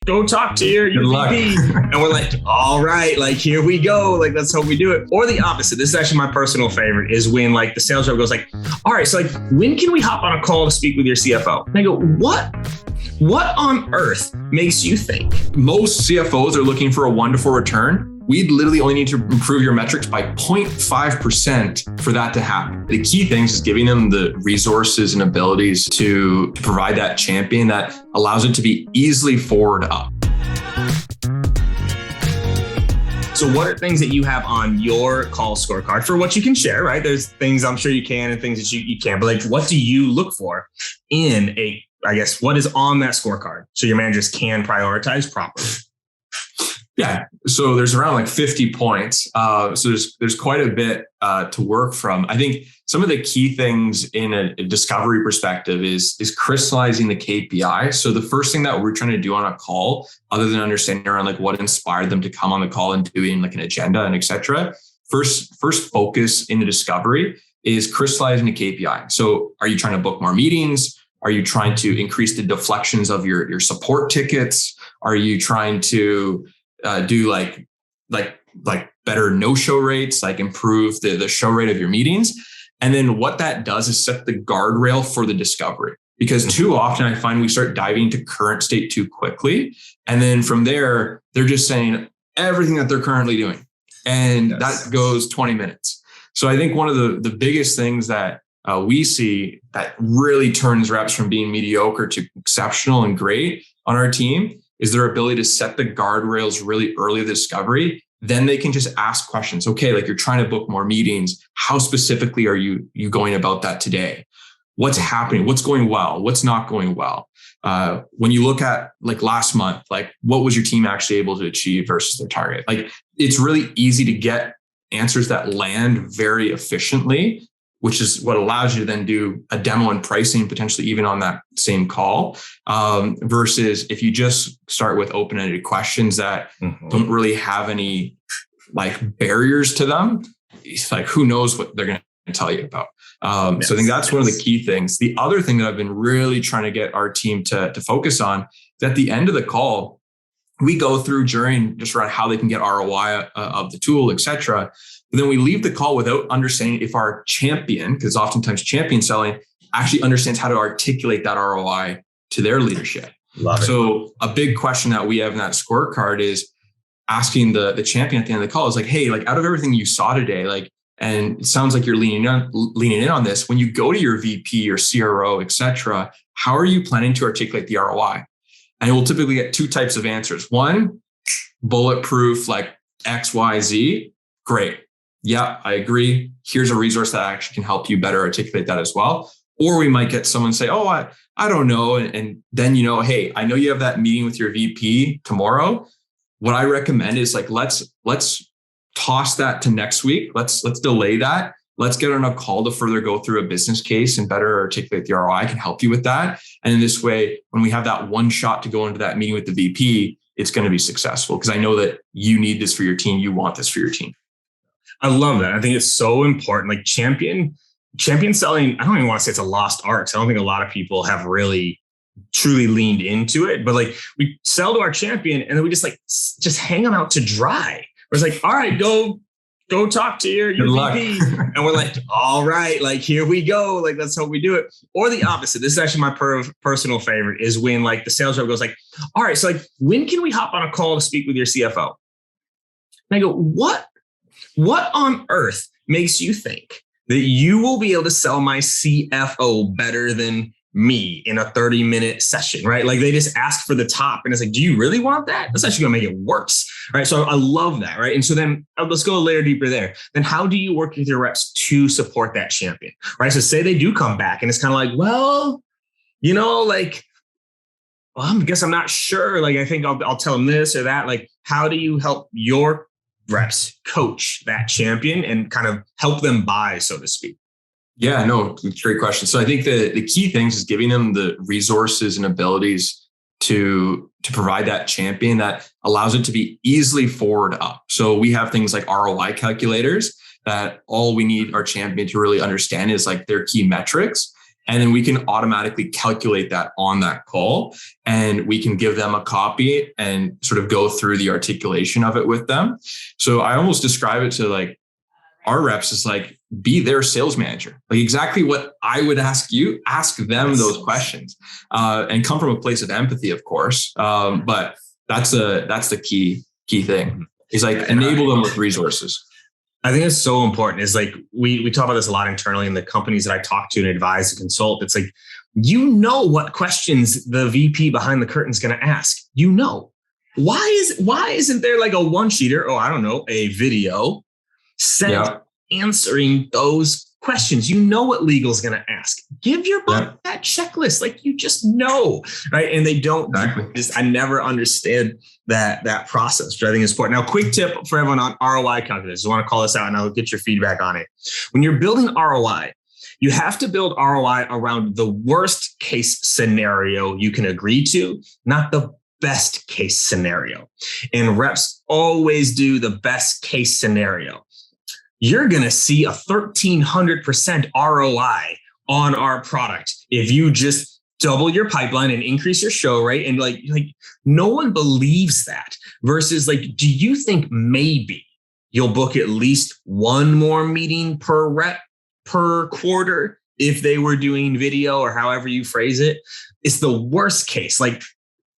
go talk to your VP. And we're like, all right, like, here we go. Like, let's hope we do it. Or the opposite. This is actually my personal favorite, is when like the sales rep goes like, all right, so like, when can we hop on a call to speak with your CFO? And I go, what on earth makes you think? Most CFOs are looking for a 1 to 4 return. We literally only need to improve your metrics by 0.5% for that to happen. The key thing is giving them the resources and abilities to provide that champion that allows it to be easily forward up. So what are things that you have on your call scorecard for what you can share, right? There's things I'm sure you can and things that you can't, but like, what do you look for in what is on that scorecard so your managers can prioritize properly? Yeah. So there's around like 50 points. So there's quite a bit to work from. I think some of the key things in a discovery perspective is crystallizing the KPI. So the first thing that we're trying to do on a call, other than understanding around like what inspired them to come on the call and doing like an agenda and et cetera, first focus in the discovery is crystallizing the KPI. So are you trying to book more meetings? Are you trying to increase the deflections of your support tickets? Are you trying to do like better no-show rates, like improve the show rate of your meetings? And then what that does is set the guardrail for the discovery. Because too often I find we start diving into current state too quickly. And then from there, they're just saying everything that they're currently doing. And that goes 20 minutes. So I think one of the biggest things that we see that really turns reps from being mediocre to exceptional and great on our team is their ability to set the guardrails really early in the discovery. Then they can just ask questions. Okay, like, you're trying to book more meetings. How specifically are you going about that today? What's happening? What's going well? What's not going well? When you look at like last month, like, what was your team actually able to achieve versus their target? Like, it's really easy to get answers that land very efficiently, which is what allows you to then do a demo and pricing potentially even on that same call, versus if you just start with open-ended questions that don't really have any like barriers to them. It's like, who knows what they're going to tell you about. So I think that's one of the key things. The other thing that I've been really trying to get our team to focus on is at the end of the call, we go through during just around how they can get ROI of the tool, et cetera. But then we leave the call without understanding if our champion, because oftentimes champion selling, actually understands how to articulate that ROI to their leadership. Love it. So a big question that we have in that scorecard is asking the champion at the end of the call is like, hey, like, out of everything you saw today, like, and it sounds like you're leaning in on this. When you go to your VP or CRO, et cetera, how are you planning to articulate the ROI? And we'll typically get 2 types of answers. One, bulletproof, like X, Y, Z. Great. Yeah, I agree. Here's a resource that actually can help you better articulate that as well. Or we might get someone say, oh, I don't know. And then, hey, I know you have that meeting with your VP tomorrow. What I recommend is like, let's toss that to next week. Let's delay that. Let's get on a call to further go through a business case and better articulate the ROI. I can help you with that. And in this way, when we have that one shot to go into that meeting with the VP, it's going to be successful because I know that you need this for your team. You want this for your team. I love that. I think it's so important. Like champion selling, I don't even want to say it's a lost art. I don't think a lot of people have really truly leaned into it, but like, we sell to our champion and then we just hang them out to dry. It's like, all right, go talk to your VP. And we're like, all right, like, here we go. Like, let's hope we do it. Or the opposite. This is actually my personal favorite, is when like the sales rep goes like, all right, so like, when can we hop on a call to speak with your CFO? And I go, what on earth makes you think that you will be able to sell my CFO better than me in a 30-minute session, right? Like, they just ask for the top and it's like, do you really want that? That's actually going to make it worse, right? So I love that, right? And so then let's go a layer deeper there. Then how do you work with your reps to support that champion, right? So say they do come back and it's kind of like, well, I guess I'm not sure. Like, I think I'll tell them this or that. Like, how do you help your reps coach that champion and kind of help them buy, so to speak? Yeah, no, great question. So I think the key things is giving them the resources and abilities to provide that champion that allows it to be easily forward up. So we have things like ROI calculators that all we need our champion to really understand is like their key metrics. And then we can automatically calculate that on that call, and we can give them a copy and sort of go through the articulation of it with them. So I almost describe it to like our reps is like, be their sales manager, like exactly what I would ask you, ask them those questions, and come from a place of empathy, of course. But that's the key thing is like enable them with resources. I think it's so important. Is like, we talk about this a lot internally in the companies that I talk to and advise and consult. It's like, you know what questions the VP behind the curtain is going to ask. You know, why isn't there like a one-sheeter? Oh, I don't know, a video sent answering those questions. You know what legal is going to ask. Give your bot that checklist. Like, you just know, right? And they don't. Exactly. I never understand that process, which I think is important. Now, quick tip for everyone on ROI calculators. I want to call this out and I'll get your feedback on it. When you're building ROI, you have to build ROI around the worst case scenario you can agree to, not the best case scenario. And reps always do the best case scenario. You're going to see a 1,300% ROI on our product if you just double your pipeline and increase your show rate. And like no one believes that. Versus like, do you think maybe you'll book at least one more meeting per rep per quarter if they were doing video or however you phrase it? It's the worst case. Like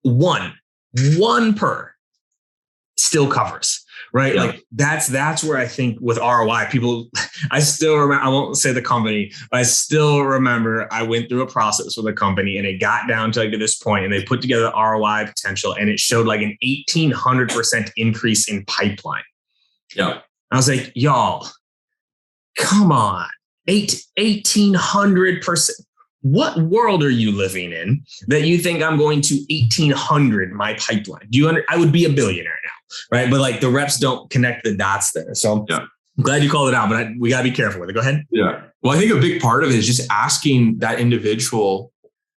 one per still covers. Right. Yeah. Like that's where I think with ROI, people, I still remember, I won't say the company, but I still remember I went through a process with a company and it got down to like this point and they put together the ROI potential and it showed like an 1,800% increase in pipeline. Yeah. I was like, y'all, come on, 1,800%. What world are you living in that you think I'm going to 1,800 my pipeline? I would be a billionaire now, right? But like the reps don't connect the dots there. So I'm glad you called it out, but we got to be careful with it. Go ahead. Yeah. Well, I think a big part of it is just asking that individual,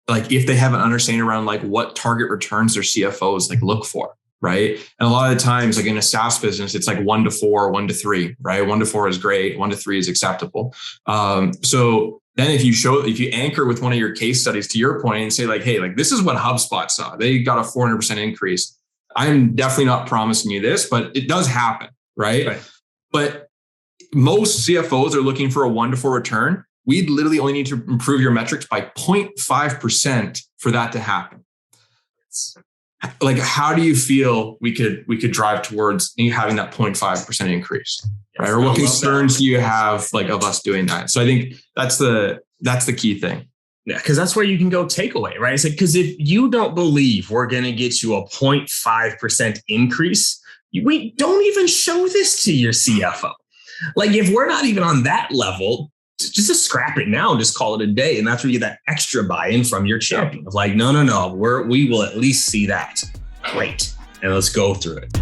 like if they have an understanding around like what target returns their CFOs like look for. Right. And a lot of the times, like in a SaaS business, it's like 1 to 4, 1 to 3, right? 1 to 4 is great. 1 to 3 is acceptable. So then if you anchor with one of your case studies to your point and say like, hey, like this is what HubSpot saw. They got a 400% increase. I'm definitely not promising you this, but it does happen. Right. But most CFOs are looking for a 1 to 4 return. We'd literally only need to improve your metrics by 0.5% for that to happen. Like, how do you feel we could drive towards having that 0.5% increase, right? Or what concerns do you have like of us doing that? So I think that's the key thing. Yeah, because that's where you can go takeaway, right? It's like, because if you don't believe we're going to get you a 0.5% increase, we don't even show this to your CFO. Like, if we're not even on that level, just scrap it now and just call it a day. And that's where you get that extra buy-in from your champion of like, no, we will at least see that. Great. And let's go through it.